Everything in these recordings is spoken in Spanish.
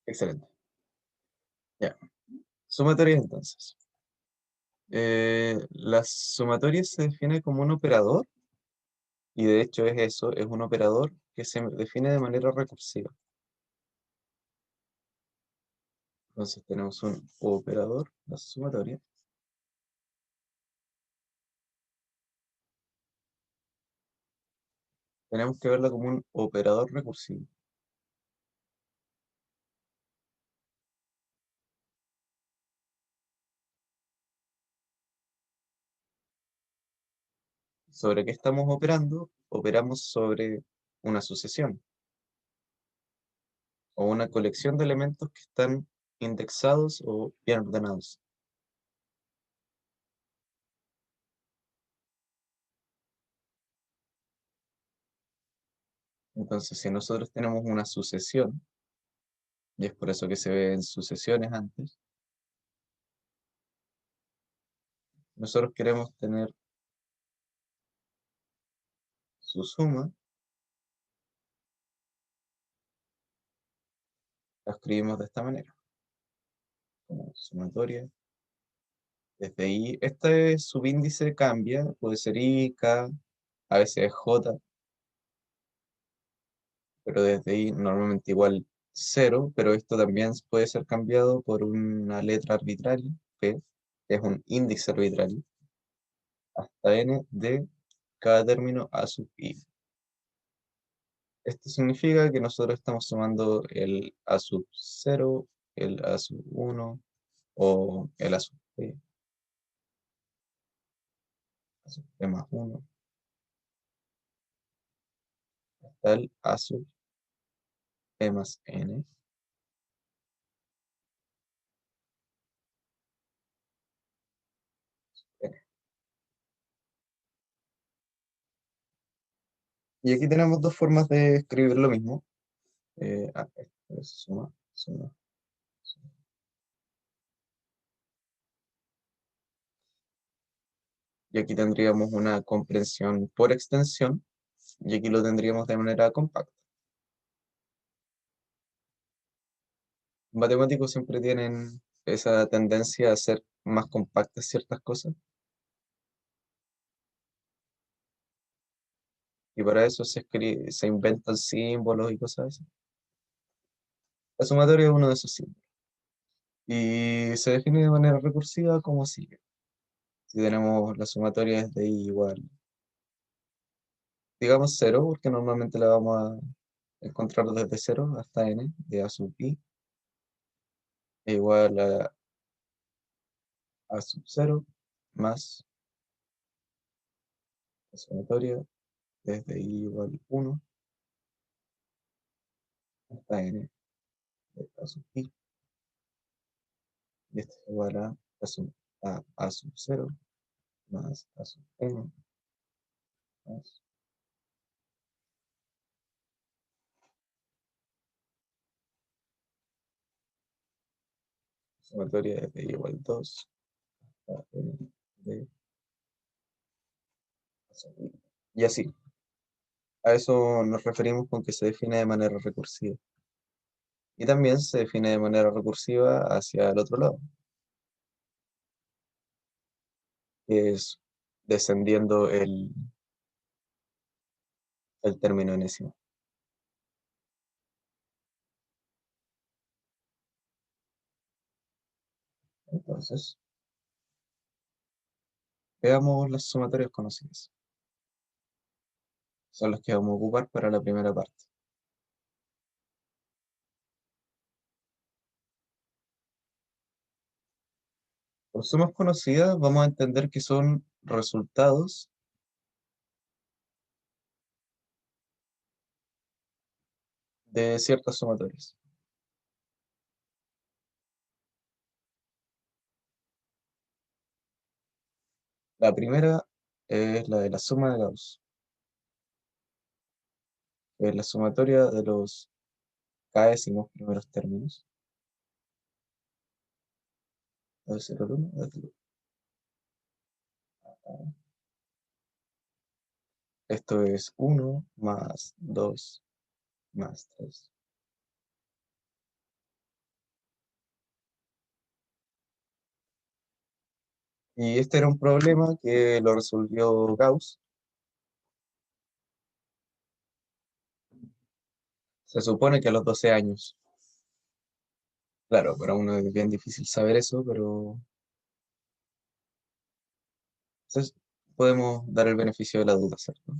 Excelente. Ya. Sumatorias entonces. La sumatoria se define como un operador, y de hecho es eso, es un operador que se define de manera recursiva. Entonces tenemos un operador, la sumatoria. Tenemos que verla como un operador recursivo. ¿Sobre qué estamos operando? Operamos sobre una sucesión o una colección de elementos que están indexados o bien ordenados. Entonces, si nosotros tenemos una sucesión, y es por eso que se ven sucesiones antes, nosotros queremos tener su suma, la escribimos de esta manera, como sumatoria. Desde I, este subíndice cambia, puede ser I, K, a veces es J, pero desde I normalmente igual cero, pero esto también puede ser cambiado por una letra arbitraria, P, que es un índice arbitrario, hasta N de cada término A sub I. Esto significa que nosotros estamos sumando el A sub 0, el A sub 1 o el A sub P, A sub P más 1, hasta el A sub P más N. Y aquí tenemos dos formas de escribir lo mismo. Esto es suma, suma, suma. Y aquí tendríamos una comprensión por extensión, y aquí lo tendríamos de manera compacta. Matemáticos siempre tienen esa tendencia a hacer más compactas ciertas cosas, y para eso se inventan símbolos y cosas así. La sumatoria es uno de esos símbolos. Y se define de manera recursiva como sigue. Si tenemos la sumatoria es de i igual, digamos cero, porque normalmente la vamos a encontrar desde cero hasta n de a sub i, e igual a sub 0 más la sumatoria desde i igual 1 hasta n de a sub i, y esto es igual a sub 0 más a sub n más sumatoria desde i igual 2 hasta n de a sub i. Y así, a eso nos referimos con que se define de manera recursiva. Y también se define de manera recursiva hacia el otro lado, que es descendiendo el término enésimo. Entonces, veamos las sumatorias conocidas. Son las que vamos a ocupar para la primera parte. Por sumas conocidas, vamos a entender que son resultados de ciertas sumatorias. La primera es la de la suma de Gauss, que es la sumatoria de los k-décimos primeros términos. Debe ser el 1, esto es 1 más 2 más 3 Y este era un problema que lo resolvió Gauss. Se supone que a los 12 años. Claro, para uno es bien difícil saber eso, pero entonces, podemos dar el beneficio de la duda, ¿cierto?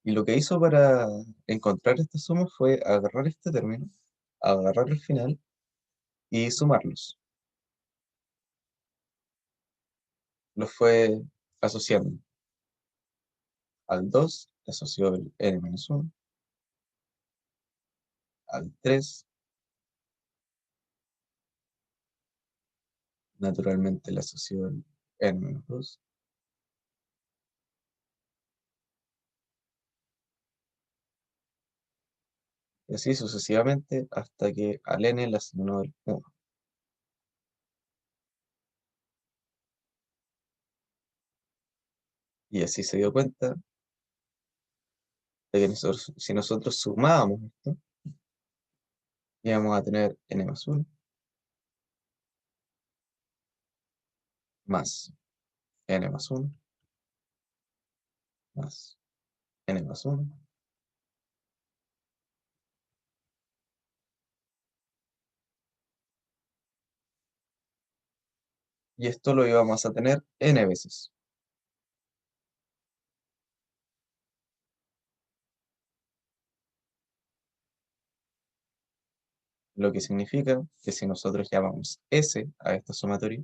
Y lo que hizo para encontrar esta suma fue agarrar este término, agarrar el final y sumarlos. Los fue asociando. Al 2 le asoció el n-1, al 3 naturalmente le asoció el n-2, y así sucesivamente hasta que al n le asignó el 1. Y así se dio cuenta de que si nosotros sumábamos esto, íbamos a tener n-1 más n-1 más n-1. Y esto lo íbamos a tener n veces. Lo que significa que si nosotros llamamos S a esta sumatoria,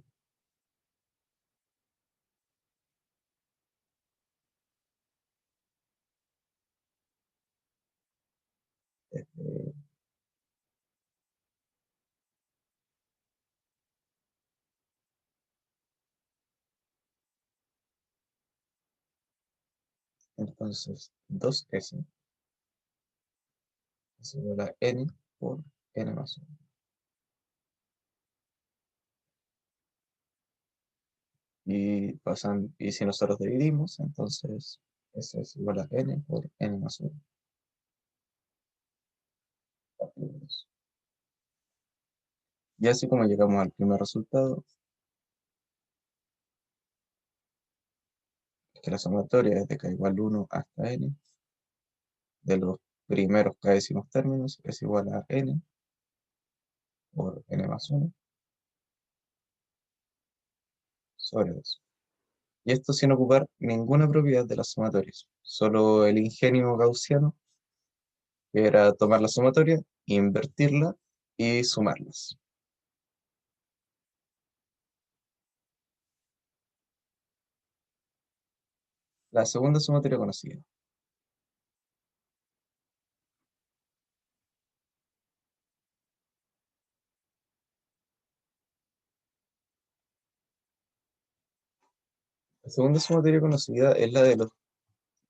eh, entonces 2S es igual a N por N más 1. Y si nosotros dividimos, entonces S es igual a N por N más 1. Y así como llegamos al primer resultado, que la sumatoria es de k igual 1 hasta n de los primeros k décimos términos es igual a n por n más 1 sobre 2. Y esto sin ocupar ninguna propiedad de las sumatorias, solo el ingenio gaussiano, que era tomar la sumatoria, invertirla y sumarlas. La segunda sumatoria conocida. La segunda sumatoria conocida es la de los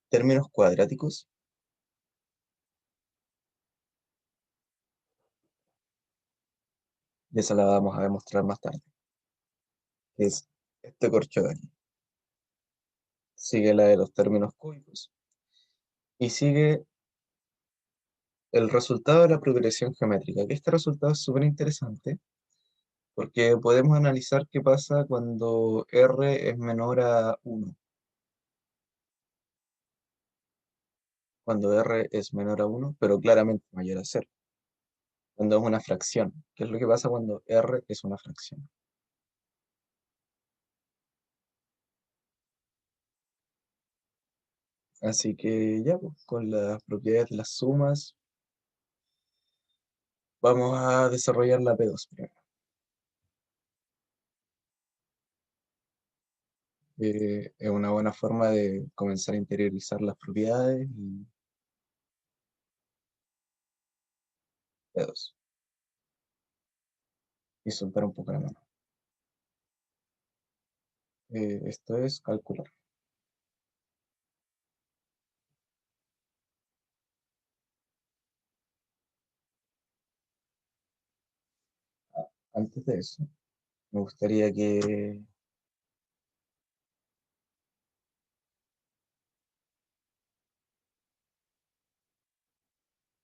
términos cuadráticos, y esa la vamos a demostrar más tarde, que es este corcho de aquí. Sigue la de los términos cúbicos y sigue el resultado de la progresión geométrica, que este resultado es súper interesante porque podemos analizar qué pasa cuando R es menor a 1. Cuando R es menor a 1, pero claramente mayor a 0. Cuando es una fracción. ¿Qué es lo que pasa cuando R es una fracción? Así que ya, pues, con las propiedades de las sumas, vamos a desarrollar la P2 primero. Es una buena forma de comenzar a interiorizar las propiedades y P2. Y soltar un poco la mano. Esto es calcular. Antes de eso, me gustaría que...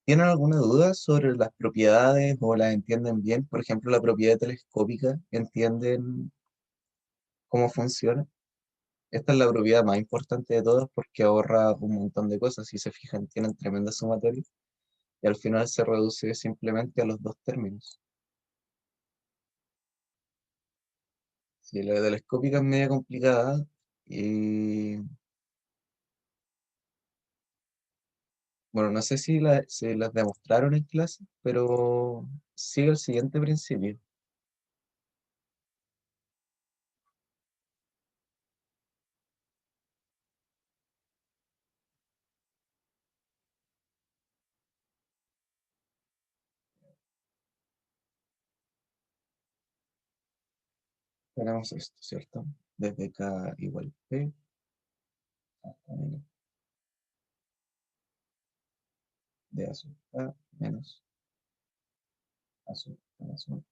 ¿Tienen alguna duda sobre las propiedades o las entienden bien? Por ejemplo, la propiedad telescópica, ¿entienden cómo funciona. Esta es la propiedad más importante de todas porque ahorra un montón de cosas. Si se fijan, tienen tremenda sumatoria y al final se reduce simplemente a los dos términos. Si la telescópica es media complicada y bueno, no sé si las demostraron en clase, pero sigue el siguiente principio. Tenemos esto, ¿cierto? Desde K igual P hasta N de azul K menos azul K más uno.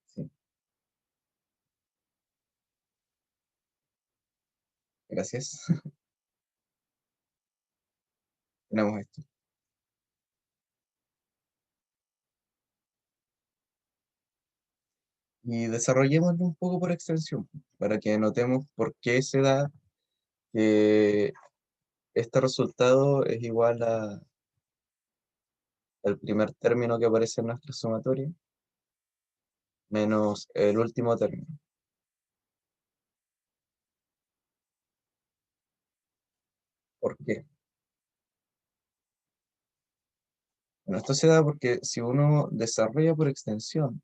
Sí, gracias. Tenemos esto. Y desarrollémoslo un poco por extensión, para que notemos por qué se da que este resultado es igual al primer término que aparece en nuestra sumatoria menos el último término. ¿Por qué? Bueno, esto se da porque si uno desarrolla por extensión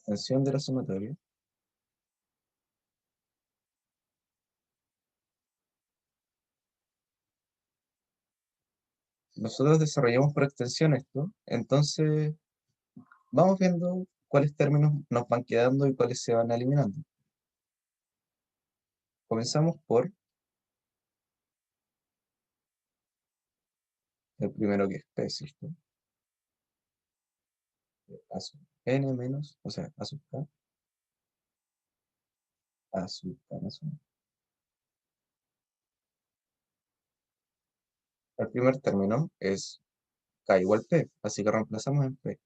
de la sumatoria, si nosotros desarrollamos por extensión esto, entonces vamos viendo cuáles términos nos van quedando y cuáles se van eliminando. Comenzamos por el primero que es P, ¿cierto? A sub n menos, o sea, a sub k, a sub k más 1. El primer término es k igual p, así que reemplazamos en p.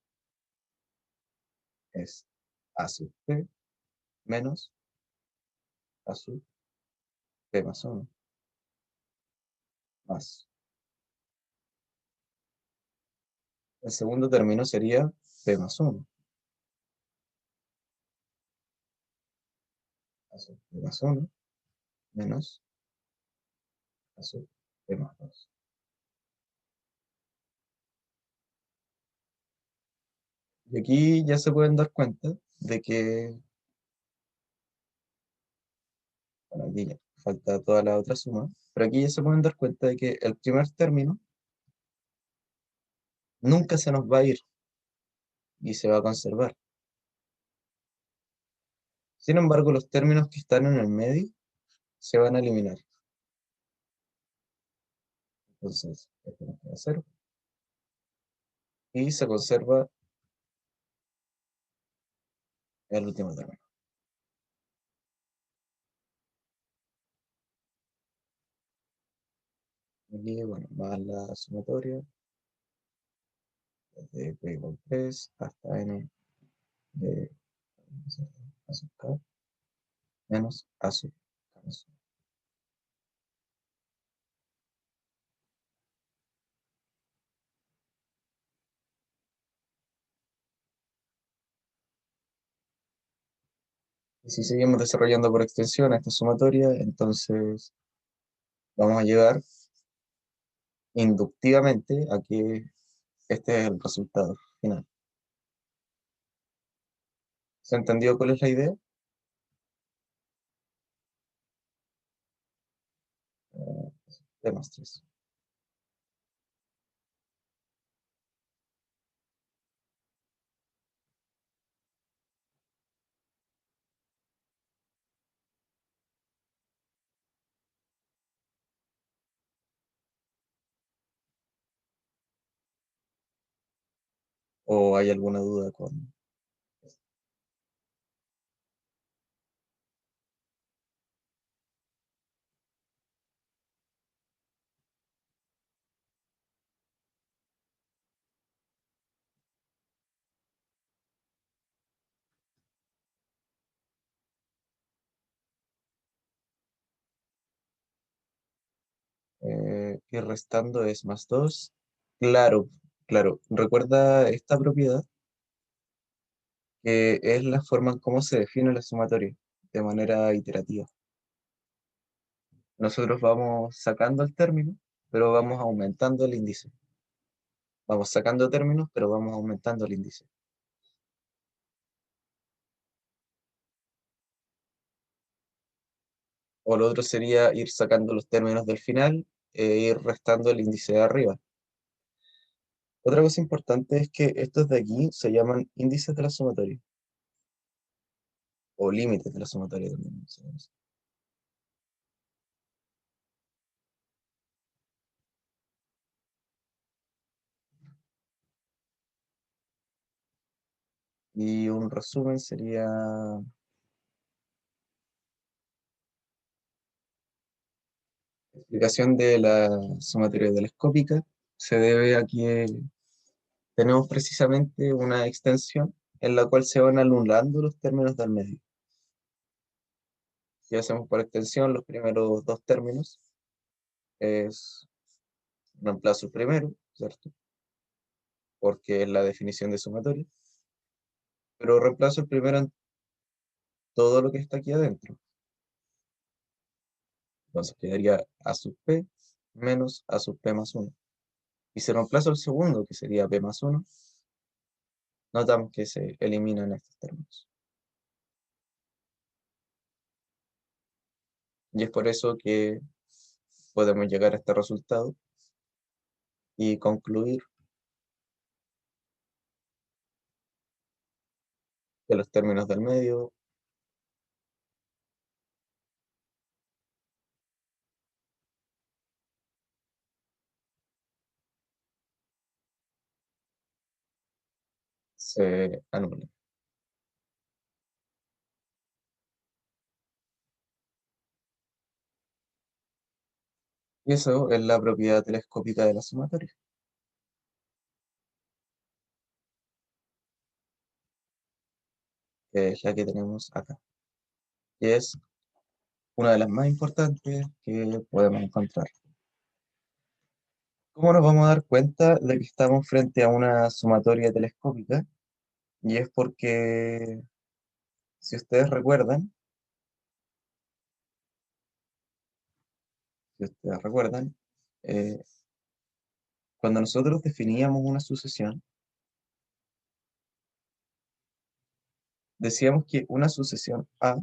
Es a sub p menos a sub p más 1 más. El segundo término sería p más 1, a sub p más 1 menos a sub p más 2. Y aquí ya se pueden dar cuenta de que, bueno, aquí ya falta toda la otra suma, pero aquí ya se pueden dar cuenta de que el primer término nunca se nos va a ir y se va a conservar. Sin embargo, los términos que están en el medio se van a eliminar. Entonces, esto nos queda 0 y se conserva el último término. Aquí, bueno, más la sumatoria, desde p igual 3 hasta n de a sub k menos a sub k más 1. Y si seguimos desarrollando por extensión esta sumatoria, entonces vamos a llegar inductivamente a que este es el resultado final. ¿Se entendió cuál es la idea? De más 3. ¿O hay alguna duda con? Y restando es más 2. Claro, claro. Recuerda esta propiedad, que es la forma en cómo se define la sumatoria, de manera iterativa. Nosotros vamos sacando el término, pero vamos aumentando el índice. Vamos sacando términos, pero vamos aumentando el índice. O lo otro sería ir sacando los términos del final e ir restando el índice de arriba. Otra cosa importante es que estos de aquí se llaman índices de la sumatoria, o límites de la sumatoria también. Y un resumen sería explicación de la sumatoria telescópica. Se debe a que tenemos precisamente una extensión en la cual se van anulando los términos del medio. Si hacemos por extensión los primeros dos términos, es reemplazo el primero, ¿cierto? Porque es la definición de sumatoria, pero reemplazo el primero en todo lo que está aquí adentro. Entonces quedaría a sub p menos a sub p más 1. Y si reemplazo el segundo, que sería p más 1, notamos que se eliminan estos términos. Y es por eso que podemos llegar a este resultado y concluir que los términos del medio se anulan. Y eso es la propiedad telescópica de la sumatoria, que es la que tenemos acá. Y es una de las más importantes que podemos encontrar. ¿Cómo nos vamos a dar cuenta de que estamos frente a una sumatoria telescópica? Y es porque, si ustedes recuerdan, si ustedes recuerdan, eh, cuando nosotros definíamos una sucesión, decíamos que una sucesión A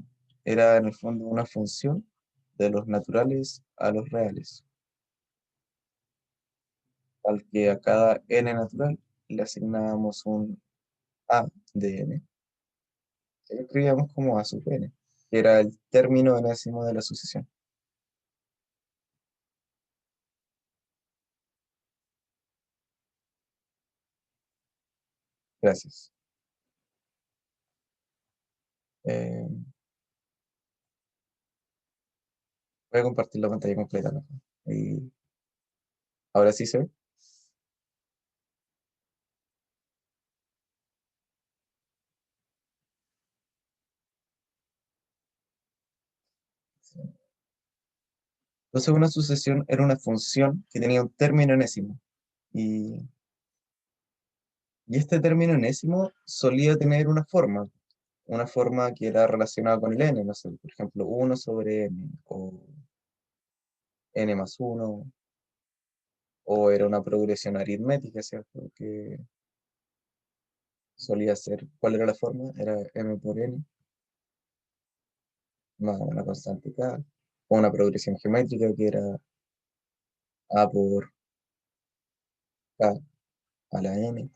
era en el fondo una función de los naturales a los reales, al que a cada n natural le asignábamos un A de n, que lo escribíamos como A sub n, que era el término enésimo de la sucesión. Gracias. Eh, Voy a compartir la pantalla completa mejor. Y ahora sí se ve. Entonces una sucesión era una función que tenía un término enésimo. Y, y este término enésimo solía tener una forma que era relacionada con el n, no sé, por ejemplo, 1 sobre n, o n más 1, o era una progresión aritmética, ¿cierto? Que solía ser, ¿cuál era la forma? Era m por n, más una constante k, o una progresión geométrica que era a por k a la n,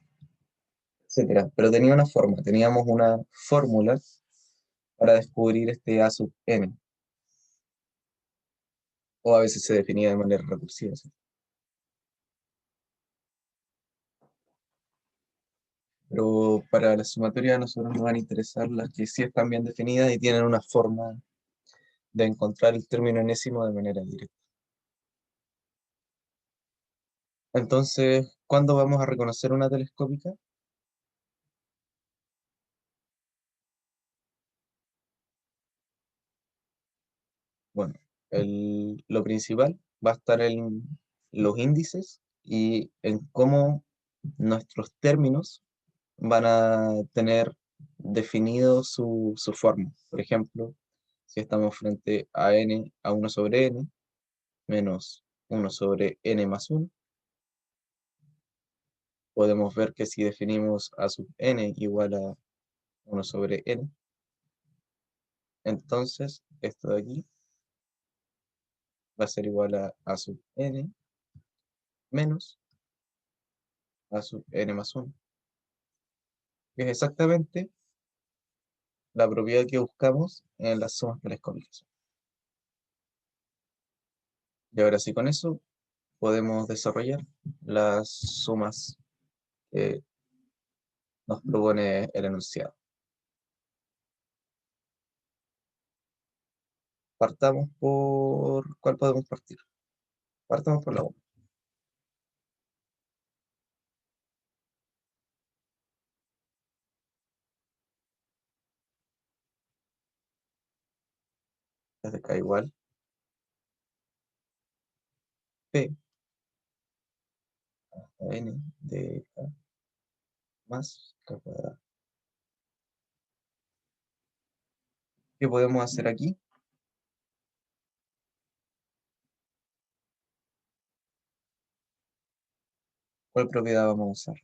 etcétera. Pero tenía una forma, teníamos una fórmula para descubrir este a sub n, o a veces se definía de manera recursiva, ¿sí? Pero para la sumatoria a nosotros nos van a interesar las que sí están bien definidas y tienen una forma de encontrar el término enésimo de manera directa. Entonces, ¿cuándo vamos a reconocer una telescópica? Bueno, lo principal va a estar en los índices y en cómo nuestros términos van a tener definido su forma. Por ejemplo, si estamos frente a n a 1 sobre n menos 1 sobre n más 1, podemos ver que si definimos a sub n igual a 1 sobre n, entonces esto de aquí va a ser igual a sub n menos a sub n más 1, que es exactamente la propiedad que buscamos en las sumas telescópicas. Y ahora sí, con eso podemos desarrollar las sumas que nos propone el enunciado. Partamos por... ¿Cuál podemos partir? Partamos por la 1. Desde k igual p a n de k más k cuadrado. ¿Qué podemos hacer aquí? ¿Cuál propiedad vamos a usar?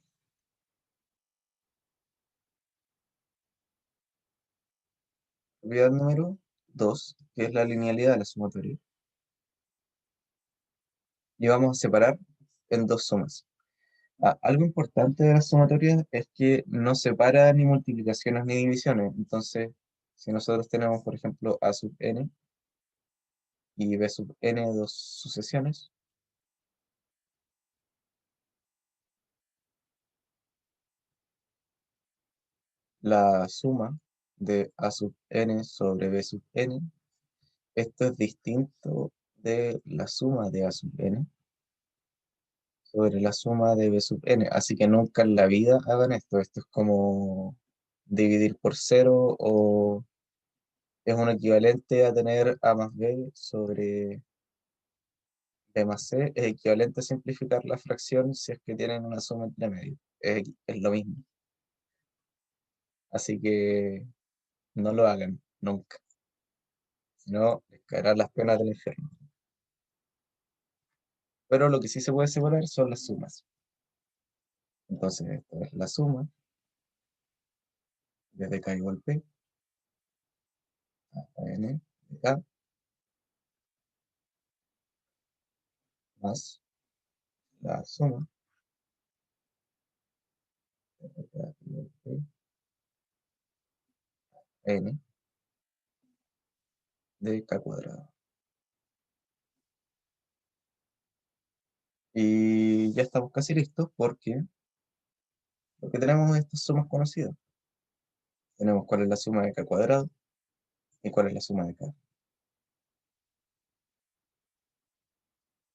Propiedad número 2, que es la linealidad de la sumatoria. Y vamos a separar en dos sumas. Algo importante de las sumatorias es que no separa ni multiplicaciones ni divisiones. Entonces, si nosotros tenemos, por ejemplo, a sub n y b sub n dos sucesiones, la suma de a sub n sobre b sub n, esto es distinto de la suma de a sub n sobre la suma de b sub n. Así que nunca en la vida hagan esto. Esto es como dividir por cero, o es un equivalente a tener a más b sobre b más c. Es equivalente a simplificar la fracción si es que tienen una suma entre medio. Es lo mismo. Así que no lo hagan nunca. Si no, les caerán las penas del infierno. Pero lo que sí se puede separar son las sumas. Entonces, esto es la suma desde k igual p hasta n de k más la suma desde k igual p n de k cuadrado. Y ya estamos casi listos porque tenemos estas sumas conocidas. Tenemos cuál es la suma de k cuadrado y cuál es la suma de k.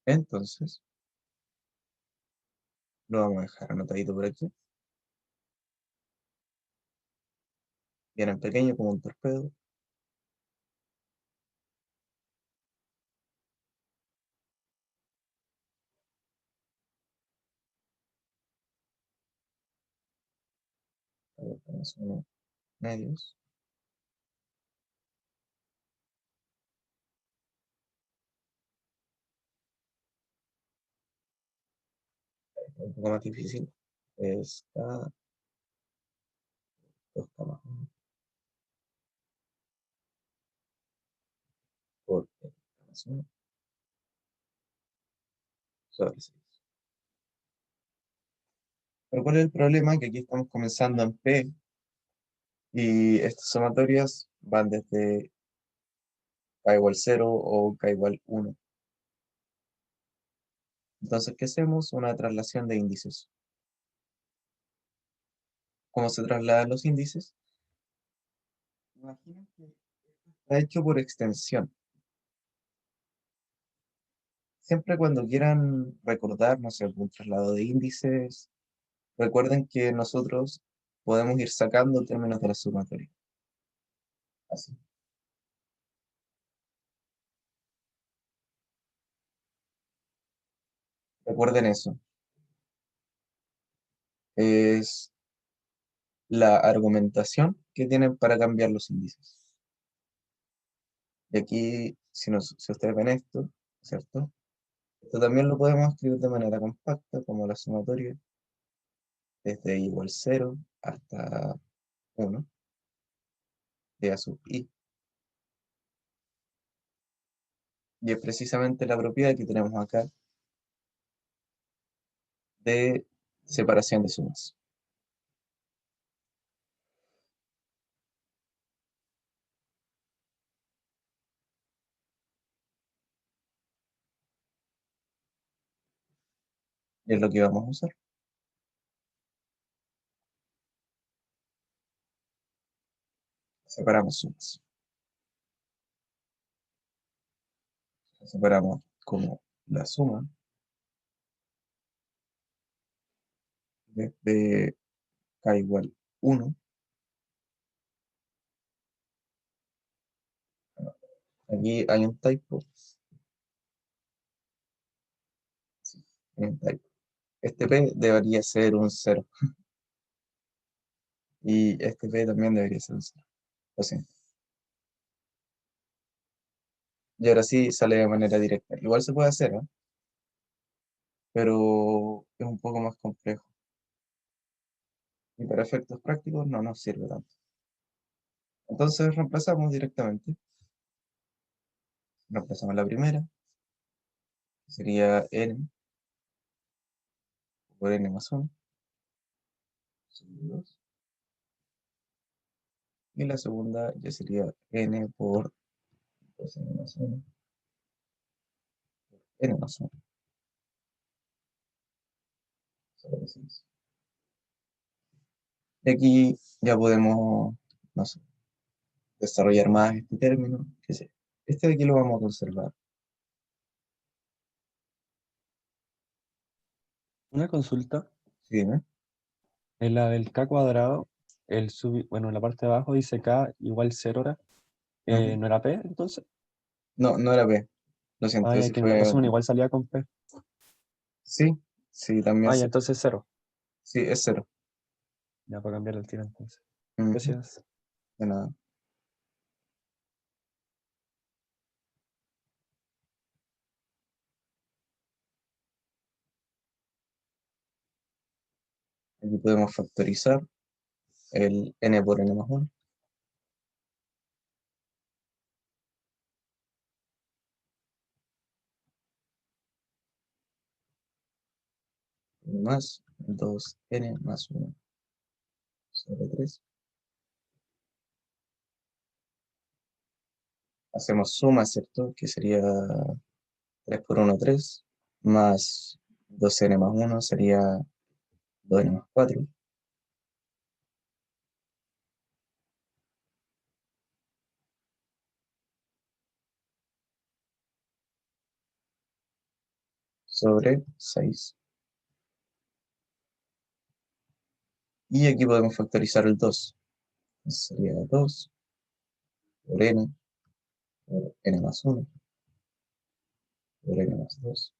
Entonces, lo vamos a dejar anotadito por aquí, bien en pequeño como un torpedo. A ver, tenemos unos medios. Un poco más difícil. Es k 2,1 por k más 1 sobre 6. Pero ¿cuál es el problema? Que aquí estamos comenzando en P y estas sumatorias van desde k igual 0 o k igual 1. Entonces, ¿qué hacemos? Una traslación de índices. ¿Cómo se trasladan los índices? Imaginen que está hecho por extensión. Siempre cuando quieran recordar, no sé, algún traslado de índices, recuerden que nosotros podemos ir sacando términos de la sumatoria. Así. Recuerden eso. Es la argumentación que tienen para cambiar los índices. Y aquí, si ustedes ven esto, ¿cierto? Esto también lo podemos escribir de manera compacta, como la sumatoria, desde igual 0 hasta 1 de A sub i. Y es precisamente la propiedad que tenemos acá de separación de sumas. Y es lo que vamos a usar. Separamos sumas. Separamos como la suma desde k igual 1. Aquí hay un typo. Sí, hay un typo. Este p debería ser un 0. Y este p también debería ser un 0. Lo siento. Y ahora sí sale de manera directa. Igual se puede hacer, ¿eh? Pero es un poco más complejo. Y para efectos prácticos no nos sirve tanto. Entonces reemplazamos directamente. Reemplazamos la primera, que sería n por n más 1, sobre 2. Y la segunda ya sería n por 2n más 1, n más 1, sobre 6. Y aquí ya podemos, no sé, desarrollar más este término. Que sé. Este de aquí lo vamos a conservar. Una consulta, ¿Sí, dime? en la del k cuadrado, bueno, en la parte de abajo dice k igual 0 hora. Ajá. ¿No era p entonces? No, no era p. Lo siento, Ah, ya ese que en el fue. resumen igual salía con p. Sí, sí, también Ah, ya entonces 0. sí, es 0. Ya para cambiar el tiro entonces. Ujú. Gracias. De nada. Aquí podemos factorizar el n por n más 1, más 2n más 1 sobre 3. Hacemos suma, ¿cierto? Que sería 3 por 1, 3, más 2n más 1 sería 2n más 4, sobre 6. Y aquí podemos factorizar el 2. Sería 2 por n por n más 1 por n más 2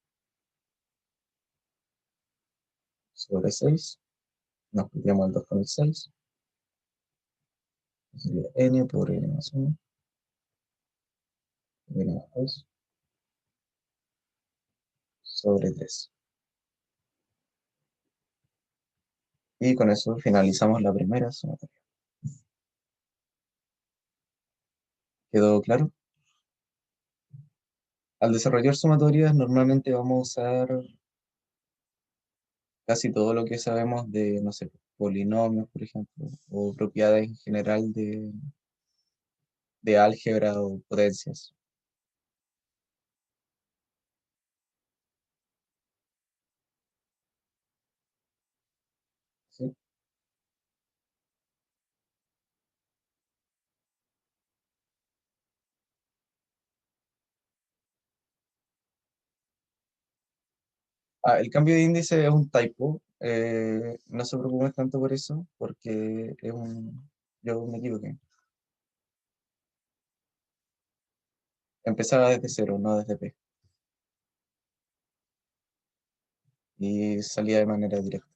sobre 6. Nos copiamos el 2 con el 6. Sería n por n más 1 por n más 2 sobre 3. Y con eso finalizamos la primera sumatoria. ¿Quedó claro? Al desarrollar sumatorias normalmente vamos a usar casi todo lo que sabemos de, no sé, polinomios, por ejemplo, o propiedades en general de álgebra o potencias. ¿Sí? El cambio de índice es un typo. No se preocupen tanto por eso, porque yo me equivoqué. Empezaba desde cero, no desde p. y salía de manera directa.